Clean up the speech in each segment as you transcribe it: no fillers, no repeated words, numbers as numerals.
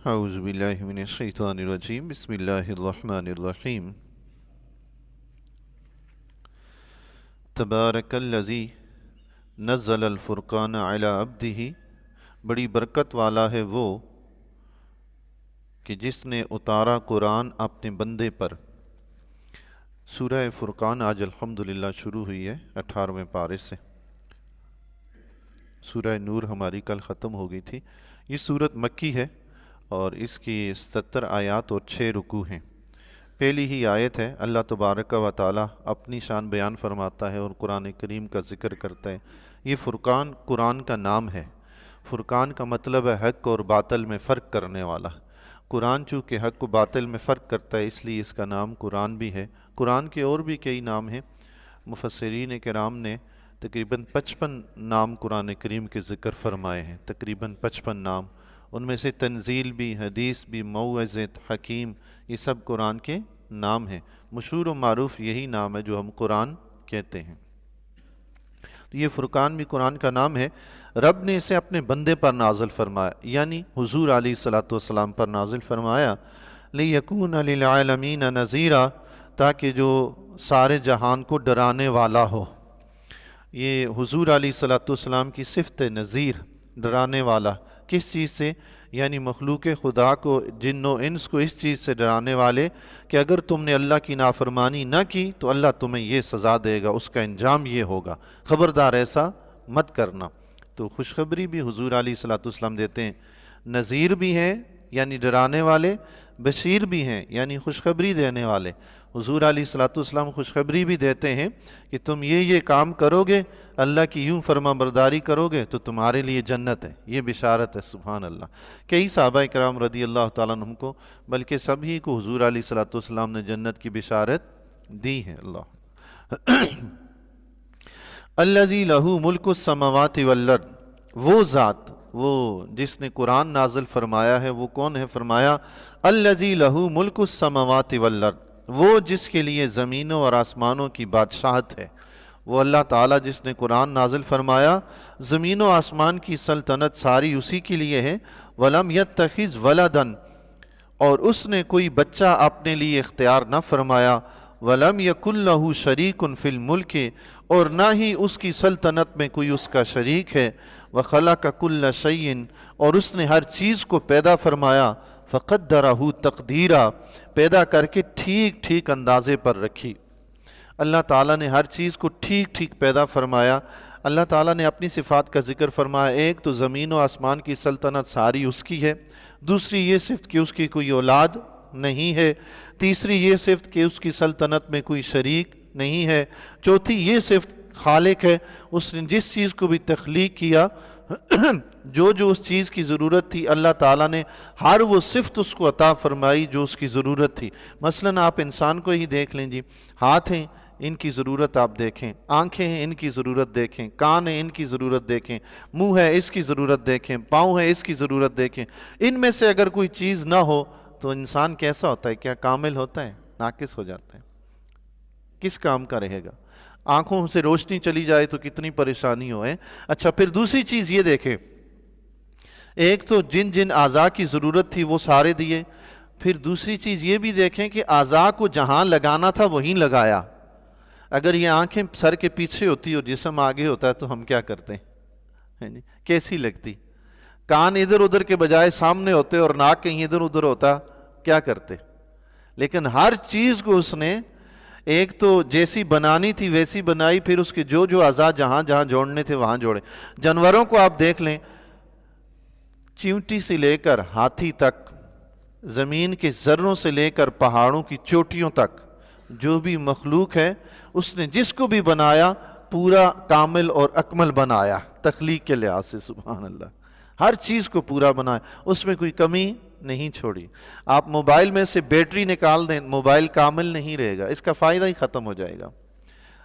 اعوذ باللہ من الشیطان الرجیم بسم اللہ الرحمن الرحیم تبارک الذی نزل الفرقان علی عبدہ، بڑی برکت والا ہے وہ کہ جس نے اتارا قرآن اپنے بندے پر۔ سورہ فرقان آج الحمدللہ شروع ہوئی ہے 18ویں پارے سے۔ سورہ نور ہماری کل ختم ہو گئی تھی۔ یہ سورت مکی ہے اور اس کی 70 آیات اور 6 رکوع ہیں۔ پہلی ہی آیت ہے، اللہ تبارک و تعالی اپنی شان بیان فرماتا ہے اور قرآن کریم کا ذکر کرتا ہے۔ یہ فرقان قرآن کا نام ہے۔ فرقان کا مطلب ہے حق اور باطل میں فرق کرنے والا۔ قرآن چونکہ حق و باطل میں فرق کرتا ہے اس لیے اس کا نام قرآن بھی ہے۔ قرآن کے اور بھی کئی نام ہیں۔ مفسرین کرام نے تقریباً 55 نام قرآن کریم کے ذکر فرمائے ہیں، تقریباً 55 نام۔ ان میں سے تنزیل بھی، حدیث بھی، موعظت، حکیم، یہ سب قرآن کے نام ہیں۔ مشہور و معروف یہی نام ہے جو ہم قرآن کہتے ہیں۔ یہ فرقان بھی قرآن کا نام ہے۔ رب نے اسے اپنے بندے پر نازل فرمایا، یعنی حضور علیہ الصلوۃ والسلام پر نازل فرمایا، لِيَكُونَ لِلْعَالَمِينَ نَذِيرًا، تاکہ جو سارے جہان کو ڈرانے والا ہو۔ یہ حضور علیہ الصلوۃ والسلام کی صفت ہے، نذیر، ڈرانے والا۔ کس چیز سے؟ یعنی مخلوق خدا کو، جن و انس کو اس چیز سے ڈرانے والے کہ اگر تم نے اللہ کی نافرمانی نہ کی تو اللہ تمہیں یہ سزا دے گا، اس کا انجام یہ ہوگا، خبردار ایسا مت کرنا۔ تو خوشخبری بھی حضور علیہ الصلوۃ والسلام دیتے ہیں۔ نذیر بھی ہیں یعنی ڈرانے والے، بشیر بھی ہیں یعنی خوشخبری دینے والے۔ حضور علیہ الصلوۃ والسلام خوشخبری بھی دیتے ہیں کہ تم یہ کام کرو گے، اللہ کی یوں فرما برداری کرو گے تو تمہارے لیے جنت ہے۔ یہ بشارت ہے، سبحان اللہ۔ کئی صحابہ کرام رضی اللہ تعالیٰ عنہم کو، بلکہ سبھی کو حضور علیہ الصلوۃ والسلام نے جنت کی بشارت دی ہے۔ اللہ الذی لہ ملک السماوات والارض، وہ ذات، وہ جس نے قرآن نازل فرمایا ہے وہ کون ہے؟ فرمایا الذی لہ ملک السماوات والارض، وہ جس کے لیے زمینوں اور آسمانوں کی بادشاہت ہے۔ وہ اللہ تعالیٰ جس نے قرآن نازل فرمایا، زمین و آسمان کی سلطنت ساری اسی کے لیے ہے۔ وَلَمْ يَتَّخِذْ وَلَدًا، اور اس نے کوئی بچہ اپنے لیے اختیار نہ فرمایا۔ وَلَمْ يَكُنْ لَهُ شَرِيكٌ فِي الْمُلْكِ، اور نہ ہی اس کی سلطنت میں کوئی اس کا شریک ہے۔ وَخَلَقَ كُلَّ شَيْءٍ، اور اس نے ہر چیز کو پیدا فرمایا۔ فَقَدَّرَهُ تَقْدِيرًا، پیدا کر کے ٹھیک ٹھیک اندازے پر رکھی۔ اللہ تعالیٰ نے ہر چیز کو ٹھیک ٹھیک پیدا فرمایا۔ اللہ تعالیٰ نے اپنی صفات کا ذکر فرمایا، ایک تو زمین و آسمان کی سلطنت ساری اس کی ہے، دوسری یہ صفت کہ اس کی کوئی اولاد نہیں ہے، تیسری یہ صفت کہ اس کی سلطنت میں کوئی شریک نہیں ہے، چوتھی یہ صفت خالق ہے، اس نے جس چیز کو بھی تخلیق کیا جو اس چیز کی ضرورت تھی اللہ تعالیٰ نے ہر وہ صفت اس کو عطا فرمائی جو اس کی ضرورت تھی۔ مثلا آپ انسان کو ہی دیکھ لیں جی، ہاتھ ہیں، ان کی ضرورت آپ دیکھیں، آنکھیں ہیں، ان کی ضرورت دیکھیں، کان ہیں، ان کی ضرورت دیکھیں، منہ ہے، اس کی ضرورت دیکھیں، پاؤں ہے، اس کی ضرورت دیکھیں۔ ان میں سے اگر کوئی چیز نہ ہو تو انسان کیسا ہوتا ہے؟ کیا کامل ہوتا ہے؟ ناقص ہو جاتا ہے۔ کس کام کا رہے گا؟ آنکھوں سے روشنی چلی جائے تو کتنی پریشانی ہو ہے۔ اچھا، پھر دوسری چیز یہ دیکھیں، ایک تو جن جن اعضاء کی ضرورت تھی وہ سارے دیے، پھر دوسری چیز یہ بھی دیکھیں کہ اعضاء کو جہاں لگانا تھا وہیں لگایا۔ اگر یہ آنکھیں سر کے پیچھے ہوتی اور جسم آگے ہوتا ہے تو ہم کیا کرتے ہیں؟ کیسی لگتی؟ کان ادھر ادھر کے بجائے سامنے ہوتے اور ناک کہیں ادھر ادھر ہوتا، کیا کرتے؟ لیکن ہر چیز کو اس نے ایک تو جیسی بنانی تھی ویسی بنائی، پھر اس کے جو اعضاء جہاں جہاں جوڑنے تھے وہاں جوڑے۔ جانوروں کو آپ دیکھ لیں، چیونٹی سے لے کر ہاتھی تک، زمین کے ذروں سے لے کر پہاڑوں کی چوٹیوں تک، جو بھی مخلوق ہے اس نے جس کو بھی بنایا پورا کامل اور اکمل بنایا تخلیق کے لحاظ سے، سبحان اللہ۔ ہر چیز کو پورا بنایا، اس میں کوئی کمی نہیں چھوڑی۔ آپ موبائل میں سے بیٹری نکال دیں، موبائل کامل نہیں رہے گا، اس کا فائدہ ہی ختم ہو جائے گا۔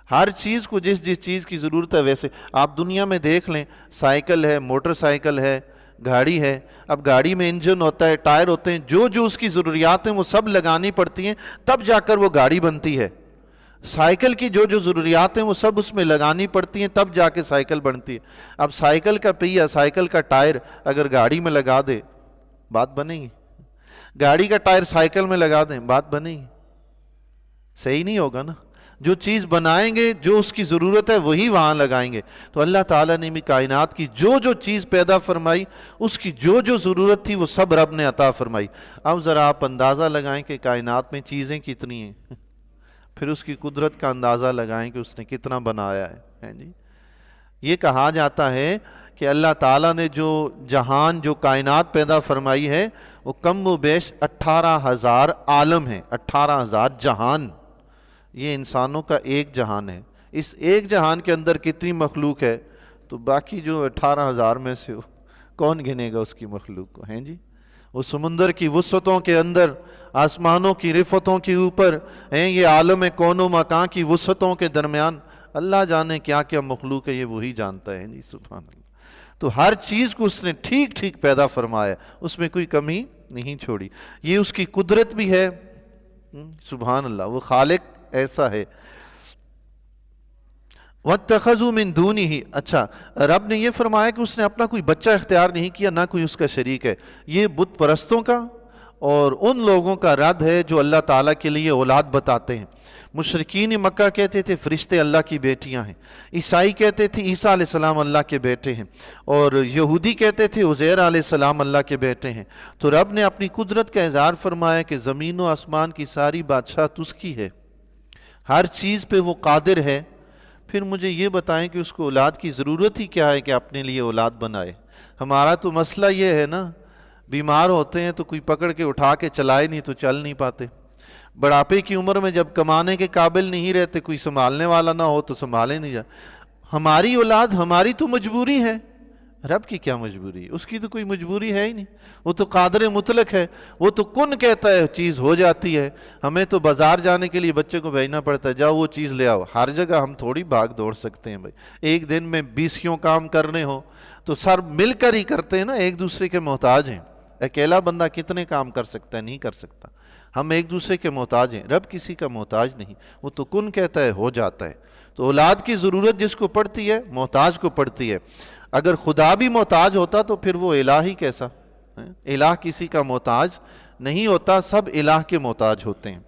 ہر چیز کو جس چیز کی ضرورت ہے ویسے آپ دنیا میں دیکھ لیں، سائیکل ہے، موٹر سائیکل ہے، گاڑی ہے۔ اب گاڑی میں انجن ہوتا ہے، ٹائر ہوتے ہیں، جو اس کی ضروریات ہیں وہ سب لگانی پڑتی ہیں، تب جا کر وہ گاڑی بنتی ہے۔ سائیکل کی جو ضروریات ہیں وہ سب اس میں لگانی پڑتی ہیں، تب جا کے سائیکل بنتی ہے۔ اب سائیکل کا پہیہ، سائیکل کا ٹائر اگر گاڑی میں لگا دے، بات بنے گی؟ گاڑی کا ٹائر سائیکل میں لگا دیں، بات بنے گی؟ صحیح نہیں ہوگا نا۔ جو چیز بنائیں گے، جو اس کی ضرورت ہے وہی وہاں لگائیں گے۔ تو اللہ تعالیٰ نے بھی کائنات کی جو جو چیز پیدا فرمائی، اس کی جو جو ضرورت تھی وہ سب رب نے عطا فرمائی۔ اب ذرا آپ اندازہ لگائیں کہ کائنات میں چیزیں کتنی ہیں، پھر اس کی قدرت کا اندازہ لگائیں کہ اس نے کتنا بنایا ہے جی۔ یہ کہا جاتا ہے کہ اللہ تعالیٰ نے جو جہان، جو کائنات پیدا فرمائی ہے، وہ کم و بیش 18,000 عالم ہیں، 18,000 جہان۔ یہ انسانوں کا ایک جہان ہے۔ اس ایک جہان کے اندر کتنی مخلوق ہے، تو باقی جو 18,000 میں سے کون گنے گا اس کی مخلوق کو، ہیں جی؟ وہ سمندر کی وسعتوں کے اندر، آسمانوں کی رفتوں کے اوپر ہیں، یہ عالم کون و مکان کی وسعتوں کے درمیان اللہ جانے کیا کیا مخلوق ہے، یہ وہی جانتا ہے جی، سبحان اللہ۔ تو ہر چیز کو اس نے ٹھیک ٹھیک پیدا فرمایا، اس میں کوئی کمی نہیں چھوڑی۔ یہ اس کی قدرت بھی ہے، سبحان اللہ، وہ خالق ایسا ہے۔ وَاتَّخَذُوا مِن دُونِهِ، اچھا رب نے یہ فرمایا کہ اس نے اپنا کوئی بچہ اختیار نہیں کیا، نہ کوئی اس کا شریک ہے۔ یہ بت پرستوں کا اور ان لوگوں کا رد ہے جو اللہ تعالیٰ کے لیے اولاد بتاتے ہیں۔ مشرکین مکہ کہتے تھے فرشتے اللہ کی بیٹیاں ہیں، عیسائی کہتے تھے عیسیٰ علیہ السلام اللہ کے بیٹے ہیں، اور یہودی کہتے تھے عزیر علیہ السلام اللہ کے بیٹے ہیں۔ تو رب نے اپنی قدرت کا اظہار فرمایا کہ زمین و آسمان کی ساری بادشاہت اس کی ہے، ہر چیز پہ وہ قادر ہے۔ پھر مجھے یہ بتائیں کہ اس کو اولاد کی ضرورت ہی کیا ہے کہ اپنے لیے اولاد بنائے؟ ہمارا تو مسئلہ یہ ہے نا، بیمار ہوتے ہیں تو کوئی پکڑ کے اٹھا کے چلائے نہیں تو چل نہیں پاتے، بڑھاپے کی عمر میں جب کمانے کے قابل نہیں رہتے، کوئی سنبھالنے والا نہ ہو تو سنبھالے نہیں جا۔ ہماری اولاد ہماری تو مجبوری ہے، رب کی کیا مجبوری ہے؟ اس کی تو کوئی مجبوری ہے ہی نہیں، وہ تو قادر مطلق ہے، وہ تو کن کہتا ہے چیز ہو جاتی ہے۔ ہمیں تو بازار جانے کے لیے بچے کو بھیجنا پڑتا ہے، جاؤ وہ چیز لے آؤ۔ ہر جگہ ہم تھوڑی بھاگ دوڑ سکتے ہیں بھائی، ایک دن میں 20 کام کرنے ہو تو سر مل کر ہی کرتے ہیں نا، ایک دوسرے کے محتاج ہیں۔ اکیلا بندہ کتنے کام کر سکتا ہے؟ نہیں کر سکتا۔ ہم ایک دوسرے کے محتاج ہیں، رب کسی کا محتاج نہیں، وہ تو کن کہتا ہے ہو جاتا ہے۔ تو اولاد کی ضرورت جس کو پڑتی ہے محتاج کو پڑتی ہے۔ اگر خدا بھی محتاج ہوتا تو پھر وہ الہ ہی کیسا؟ الہ کسی کا محتاج نہیں ہوتا، سب الہ کے محتاج ہوتے ہیں،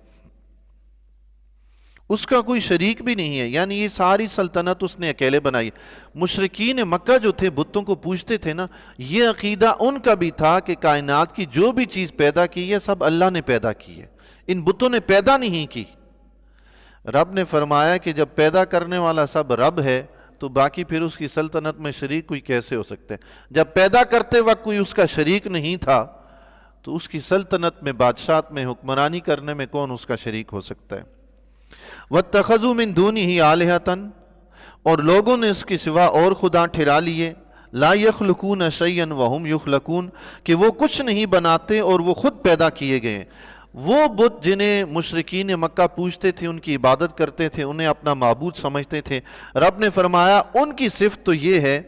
اس کا کوئی شریک بھی نہیں ہے۔ یعنی یہ ساری سلطنت اس نے اکیلے بنائی۔ مشرکین مکہ جو تھے بتوں کو پوجتے تھے نا، یہ عقیدہ ان کا بھی تھا کہ کائنات کی جو بھی چیز پیدا کی ہے سب اللہ نے پیدا کی ہے، ان بتوں نے پیدا نہیں کی۔ رب نے فرمایا کہ جب پیدا کرنے والا سب رب ہے تو باقی پھر اس کی سلطنت میں شریک کوئی کیسے ہو سکتے ہیں؟ جب پیدا کرتے وقت کوئی اس کا شریک نہیں تھا تو اس کی سلطنت میں، بادشاہت میں، حکمرانی کرنے میں کون اس کا شریک ہو سکتا ہے؟ وَاتَّخَذُوا مِن دُونِهِ آلِهَةً، اور لوگوں نے اس کے سوا اور خدا ٹھہرا لیے، لا يخلقون شيئا وهم يخلقون، کہ وہ کچھ نہیں بناتے اور وہ خود پیدا کیے گئے ہیں۔ وہ بت جنہیں مشرکین مکہ پوجتے تھے، ان کی عبادت کرتے تھے، انہیں اپنا معبود سمجھتے تھے، رب نے فرمایا ان کی صفت تو یہ ہے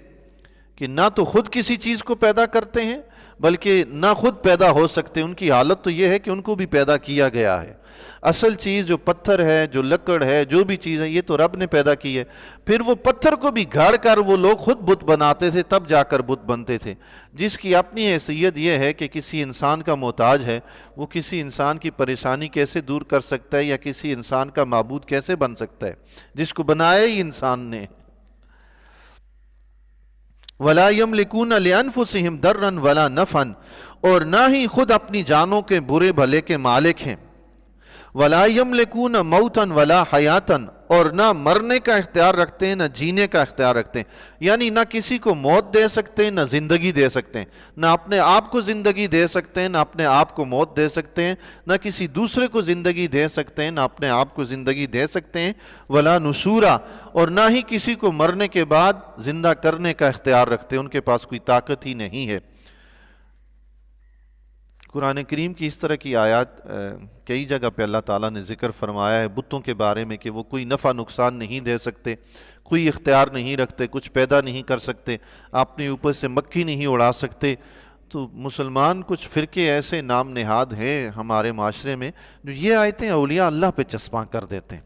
کہ نہ تو خود کسی چیز کو پیدا کرتے ہیں بلکہ نہ خود پیدا ہو سکتے۔ ان کی حالت تو یہ ہے کہ ان کو بھی پیدا کیا گیا ہے۔ اصل چیز جو پتھر ہے، جو لکڑ ہے، جو بھی چیز ہے، یہ تو رب نے پیدا کی ہے۔ پھر وہ پتھر کو بھی گھڑ کر وہ لوگ خود بت بناتے تھے، تب جا کر بت بنتے تھے۔ جس کی اپنی حیثیت یہ ہے کہ کسی انسان کا محتاج ہے، وہ کسی انسان کی پریشانی کیسے دور کر سکتا ہے یا کسی انسان کا معبود کیسے بن سکتا ہے؟ جس کو بنایا ہی انسان نے۔ وَلَا يَمْلِكُونَ لِأَنفُسِهِمْ ضَرًّا وَلَا نَفْعًا، اور نہ ہی خود اپنی جانوں کے برے بھلے کے مالک ہیں۔ وَلَا يَمْلِكُونَ مَوْتًا وَلَا حَيَاتًا، اور نہ مرنے کا اختیار رکھتے ہیں نہ جینے کا اختیار رکھتے ہیں۔ یعنی نہ کسی کو موت دے سکتے ہیں نہ زندگی دے سکتے ہیں، نہ اپنے آپ کو زندگی دے سکتے ہیں نہ اپنے آپ کو موت دے سکتے ہیں، نہ کسی دوسرے کو زندگی دے سکتے ہیں نہ اپنے آپ کو زندگی دے سکتے ہیں۔ وَلَا نُشُورًا، اور نہ ہی کسی کو مرنے کے بعد زندہ کرنے کا اختیار رکھتے ہیں، ان کے پاس کوئی طاقت ہی نہیں ہے۔ قرآن کریم کی اس طرح کی آیات کئی جگہ پہ اللہ تعالیٰ نے ذکر فرمایا ہے بتوں کے بارے میں کہ وہ کوئی نفع نقصان نہیں دے سکتے، کوئی اختیار نہیں رکھتے، کچھ پیدا نہیں کر سکتے، اپنے اوپر سے مکھی نہیں اڑا سکتے۔ تو مسلمان کچھ فرقے ایسے نام نہاد ہیں ہمارے معاشرے میں جو یہ آیتیں اولیاء اللہ پہ چسپاں کر دیتے ہیں۔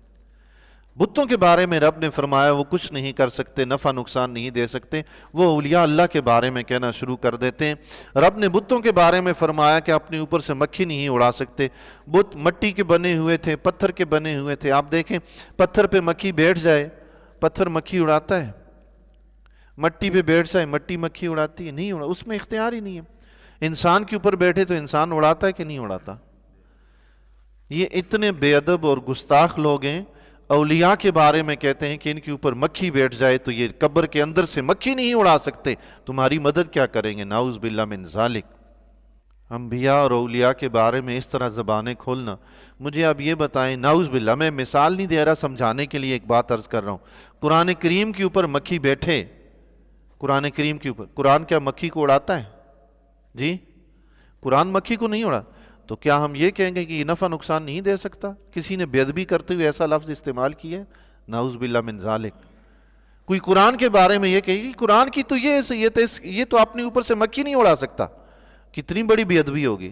بتوں کے بارے میں رب نے فرمایا وہ کچھ نہیں کر سکتے، نفع نقصان نہیں دے سکتے، وہ اولیاء اللہ کے بارے میں کہنا شروع کر دیتے ہیں۔ رب نے بتوں کے بارے میں فرمایا کہ اپنے اوپر سے مکھی نہیں اڑا سکتے۔ بت مٹی کے بنے ہوئے تھے، پتھر کے بنے ہوئے تھے۔ آپ دیکھیں پتھر پہ مکھی بیٹھ جائے، پتھر مکھی اڑاتا ہے؟ مٹی پہ بیٹھ جائے مٹی مکھی اڑاتی ہے؟ نہیں اڑا، اس میں اختیار ہی نہیں ہے۔ انسان کے اوپر بیٹھے تو انسان اڑاتا ہے کہ نہیں اڑاتا؟ یہ اتنے بے ادب اور گستاخ لوگ ہیں، اولیاء کے بارے میں کہتے ہیں کہ ان کے اوپر مکھی بیٹھ جائے تو یہ قبر کے اندر سے مکھی نہیں اڑا سکتے، تمہاری مدد کیا کریں گے؟ نعوذ باللہ من ذالک۔ انبیاء اور اولیاء کے بارے میں اس طرح زبانیں کھولنا، مجھے اب یہ بتائیں، نعوذ باللہ، میں مثال نہیں دے رہا، سمجھانے کے لیے ایک بات عرض کر رہا ہوں۔ قرآن کریم کے اوپر مکھی بیٹھے، قرآن کریم کے اوپر، قرآن کیا مکھی کو اڑاتا ہے؟ جی قرآن مکھی کو نہیں اڑا، تو کیا ہم یہ کہیں گے کہ یہ نفع نقصان نہیں دے سکتا؟ کسی نے بے ادبی کرتے ہوئے ایسا لفظ استعمال کیا ہے؟ نعوذ باللہ من ذالک۔ کوئی قرآن کے بارے میں یہ کہے کہ قرآن کی تو یہ تو اپنے اوپر سے مکھی نہیں اڑا سکتا، کتنی بڑی بے ادبی ہوگی۔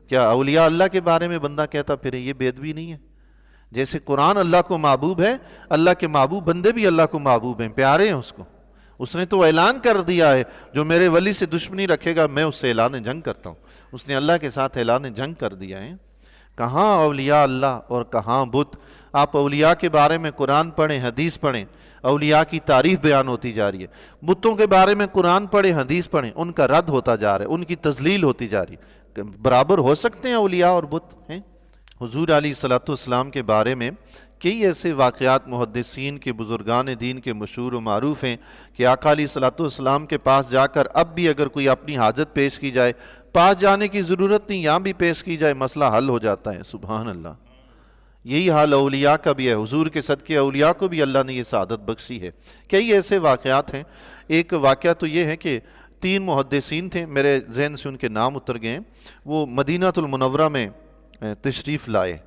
کیا اولیاء اللہ کے بارے میں بندہ کہتا پھرے یہ بے ادبی نہیں ہے؟ جیسے قرآن اللہ کو محبوب ہے، اللہ کے محبوب بندے بھی اللہ کو محبوب ہیں، پیارے ہیں اس کو۔ اس نے تو اعلان کر دیا ہے جو میرے ولی سے دشمنی رکھے گا میں اس سے اعلان جنگ کرتا ہوں، اس نے اللہ کے ساتھ اعلان جنگ کر دیا ہے۔ کہاں اولیاء اللہ اور کہاں بت؟ آپ اولیاء کے بارے میں قرآن پڑھیں، حدیث پڑھیں، اولیاء کی تعریف بیان ہوتی جا رہی ہے۔ بتوں کے بارے میں قرآن پڑھیں، حدیث پڑھیں، ان کا رد ہوتا جا رہا ہے، ان کی تذلیل ہوتی جا رہی ہے۔ برابر ہو سکتے ہیں اولیاء اور بت ہیں؟ حضور علیہ الصلوۃ والسلام کے بارے میں کئی ایسے واقعات محدثین کے، بزرگان دین کے مشہور و معروف ہیں کہ آقا علیہ الصلوۃ والسلام کے پاس جا کر اب بھی اگر کوئی اپنی حاجت پیش کی جائے، پاس جانے کی ضرورت نہیں، یہاں بھی پیش کی جائے مسئلہ حل ہو جاتا ہے۔ سبحان اللہ۔ یہی حال اولیاء کا بھی ہے، حضور کے صدقے اولیاء کو بھی اللہ نے یہ سعادت بخشی ہے۔ کئی ایسے واقعات ہیں۔ ایک واقعہ تو یہ ہے کہ 3 محدثین تھے، میرے ذہن سے ان کے نام اتر گئے، وہ مدینہ المنورہ میں تشریف لائے۔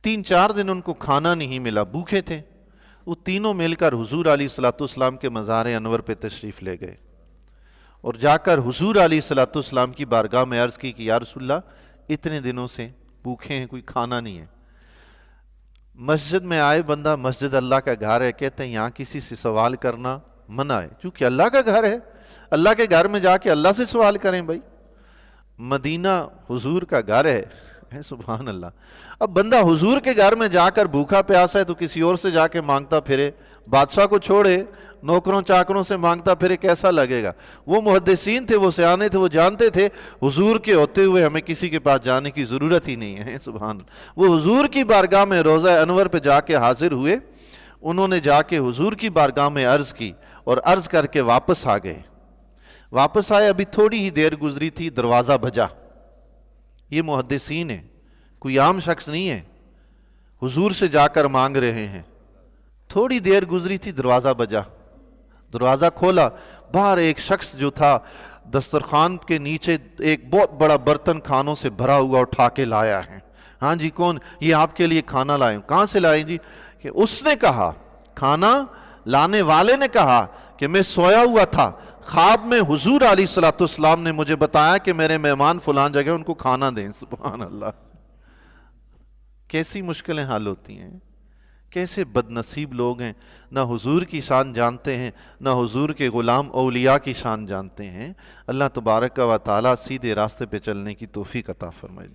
3-4 دن ان کو کھانا نہیں ملا، بھوکے تھے۔ وہ تینوں مل کر حضور علیہ الصلوۃ والسلام کے مزار انور پہ تشریف لے گئے اور جا کر حضور علیہ الصلوۃ والسلام کی بارگاہ میں عرض کی کہ یا رسول اللہ اتنے دنوں سے بھوکے ہیں، کوئی کھانا نہیں ہے۔ مسجد میں آئے بندہ، مسجد اللہ کا گھر ہے، کہتے ہیں یہاں کسی سے سوال کرنا منع ہے، چونکہ اللہ کا گھر ہے، اللہ کے گھر میں جا کے اللہ سے سوال کریں بھائی، مدینہ حضور کا گھر ہے۔ سبحان اللہ۔ اب بندہ حضور کے گھر میں جا کر بھوکا پیاسا ہے تو کسی اور سے جا کے مانگتا پھرے، بادشاہ کو چھوڑے نوکروں چاکروں سے مانگتا پھرے، کیسا لگے گا؟ وہ محدثین تھے، وہ سیانے تھے، وہ جانتے تھے حضور کے ہوتے ہوئے ہمیں کسی کے پاس جانے کی ضرورت ہی نہیں ہے۔ سبحان اللہ۔ وہ حضور کی بارگاہ میں روضہ انور پہ جا کے حاضر ہوئے، انہوں نے جا کے حضور کی بارگاہ میں عرض کی اور عرض کر کے واپس آ گئے۔ واپس آئے، ابھی تھوڑی ہی دیر گزری تھی، دروازہ بجا۔ یہ محدثین ہیں، کوئی عام شخص نہیں ہے، حضور سے جا کر مانگ رہے ہیں۔ تھوڑی دیر گزری تھی، دروازہ بجا، دروازہ کھولا، باہر ایک شخص جو تھا دسترخوان کے نیچے ایک بہت بڑا برتن کھانوں سے بھرا ہوا اٹھا کے لایا ہے۔ ہاں جی، کون؟ یہ آپ کے لیے کھانا لائے۔ کہاں سے لائے جی؟ کہ اس نے کہا، کھانا لانے والے نے کہا کہ میں سویا ہوا تھا، خواب میں حضور علیہ الصلوۃ والسلام نے مجھے بتایا کہ میرے مہمان فلان جگہ ان کو کھانا دیں۔ سبحان اللہ۔ کیسی مشکلیں حل ہوتی ہیں، کیسے بد نصیب لوگ ہیں، نہ حضور کی شان جانتے ہیں، نہ حضور کے غلام اولیاء کی شان جانتے ہیں۔ اللہ تبارک و تعالیٰ سیدھے راستے پہ چلنے کی توفیق عطا فرمائے۔